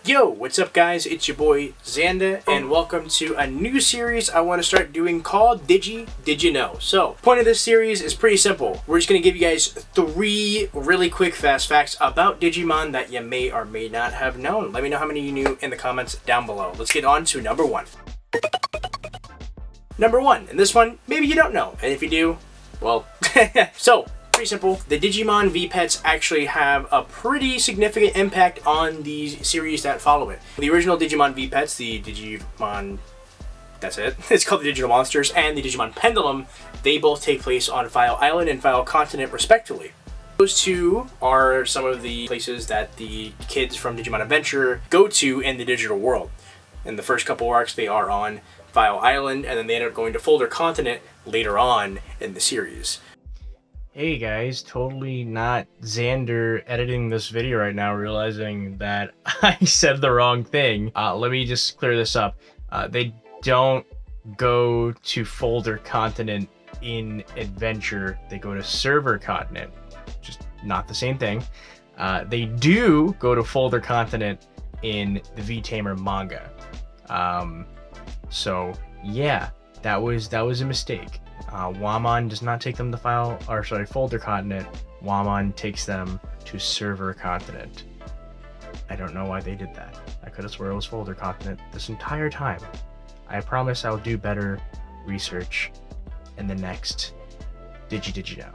Yo, what's up guys? It's your boy Xanda and welcome to a new series I want to start doing called Did You Know? So, point of this series is pretty simple. We're just going to give you guys 3 really quick fast facts about Digimon that you may or may not have known. Let me know how many you knew in the comments down below. Let's get on to number 1. Number 1, and this one, maybe you don't know, and if you do, well, so, pretty simple. The Digimon V Pets actually have a pretty significant impact on the series that follow it. The original Digimon V Pets, the Digimon, that's it, it's called the Digital Monsters, and the Digimon Pendulum, they both take place on File Island and File Continent respectively. Those two are some of the places that the kids from Digimon Adventure go to in the digital world. In the first couple arcs, they are on File Island, and then they end up going to Folder Continent later on in the series. Hey guys, totally not Xander editing this video right now, realizing that I said the wrong thing. Let me just clear this up. They don't go to Folder Continent in Adventure, they go to Server Continent, just not the same thing. They do go to Folder Continent in the V-Tamer manga. So yeah, that was a mistake. Wamon does not take them to Folder Continent. Wamon takes them to Server Continent. I don't know why they did that. I could have swore it was Folder Continent this entire time. I promise I'll do better research in the next Did You Know?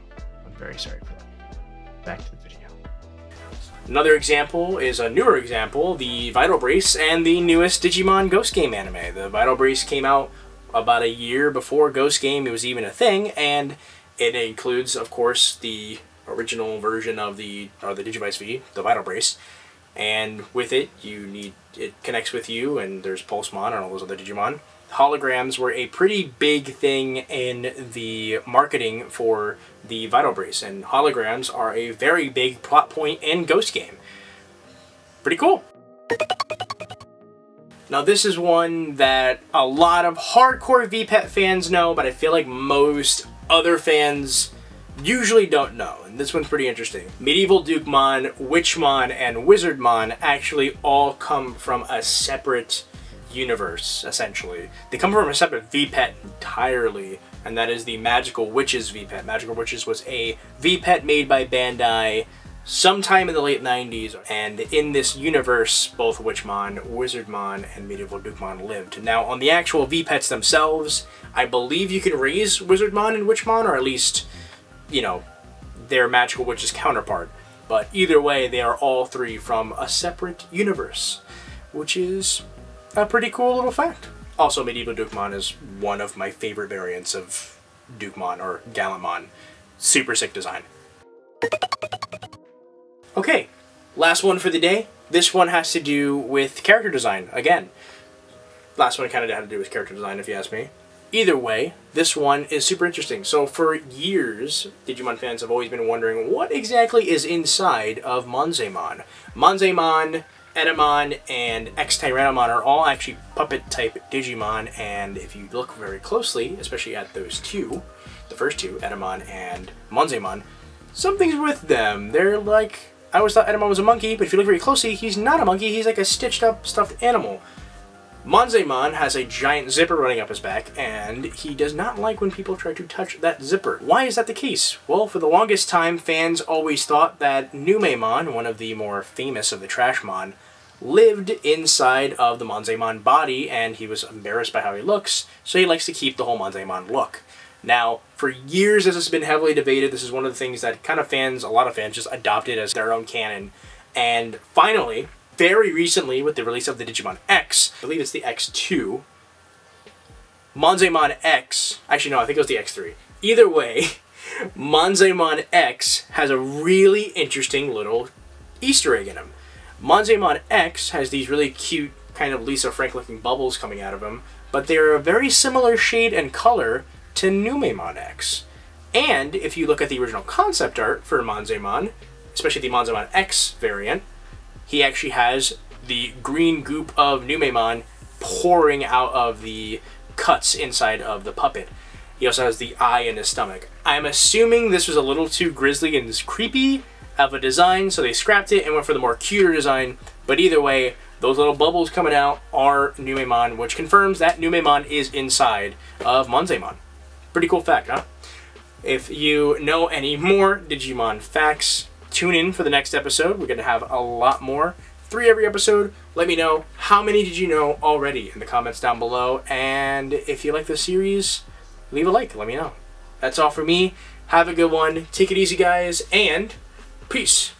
I'm very sorry for that. Back to the video. Another example is a newer example, the Vital Brace and the newest Digimon Ghost Game anime. The Vital Brace came out about a year before Ghost Game it was even a thing, and it includes, of course, the original version of the Digivice V, the Vital Brace, and with it, it connects with you, and there's Pulsemon and all those other Digimon. Holograms were a pretty big thing in the marketing for the Vital Brace, and holograms are a very big plot point in Ghost Game. Pretty cool. Now this is one that a lot of hardcore VPet fans know, but I feel like most other fans usually don't know, and this one's pretty interesting. Medieval Dukemon, Witchmon, and Wizardmon actually all come from a separate universe, essentially. They come from a separate VPet entirely, and that is the Magical Witches VPet. Magical Witches was a VPet made by Bandai sometime in the late 90s, and in this universe, both Witchmon, Wizardmon, and Medieval Dukemon lived. Now, on the actual VPets themselves, I believe you can raise Wizardmon and Witchmon, or at least, you know, their Magical Witches counterpart. But either way, they are all 3 from a separate universe, which is a pretty cool little fact. Also, Medieval Dukemon is one of my favorite variants of Dukemon, or Gallantmon. Super sick design. Okay, last one for the day. This one has to do with character design, again. Last one kind of had to do with character design, if you ask me. Either way, this one is super interesting. So for years, Digimon fans have always been wondering what exactly is inside of Monzaemon. Monzaemon, Etemon, and X-Tyrannomon are all actually puppet-type Digimon, and if you look very closely, especially at those two, the first two, Etemon and Monzaemon, something's with them. They're like, I always thought Etemon was a monkey, but if you look very closely, he's not a monkey, he's like a stitched up stuffed animal. Monzaemon has a giant zipper running up his back, and he does not like when people try to touch that zipper. Why is that the case? Well, for the longest time, fans always thought that Numemon, one of the more famous of the Trashmon, lived inside of the Monzaemon body, and he was embarrassed by how he looks, so he likes to keep the whole Monzaemon look. Now, for years this has been heavily debated. This is one of the things that kind of fans, a lot of fans, just adopted as their own canon. And finally, very recently, with the release of the Digimon X, I believe it's the X2, Monzaemon X, actually no, I think it was the X3. Either way, Monzaemon X has a really interesting little Easter egg in him. Monzaemon X has these really cute, kind of Lisa Frank looking bubbles coming out of him, but they're a very similar shade and color to Numemon X. And if you look at the original concept art for Monzaemon, especially the Monzaemon X variant, he actually has the green goop of Numemon pouring out of the cuts inside of the puppet. He also has the eye in his stomach. I'm assuming this was a little too grisly and creepy of a design, so they scrapped it and went for the more cuter design. But either way, those little bubbles coming out are Numemon, which confirms that Numemon is inside of Monzaemon. Pretty cool fact, huh? If you know any more Digimon facts, tune in for the next episode. We're going to have a lot more. 3 every episode. Let me know how many did you know already in the comments down below. And if you like this series, leave a like. Let me know. That's all for me. Have a good one. Take it easy, guys, and peace.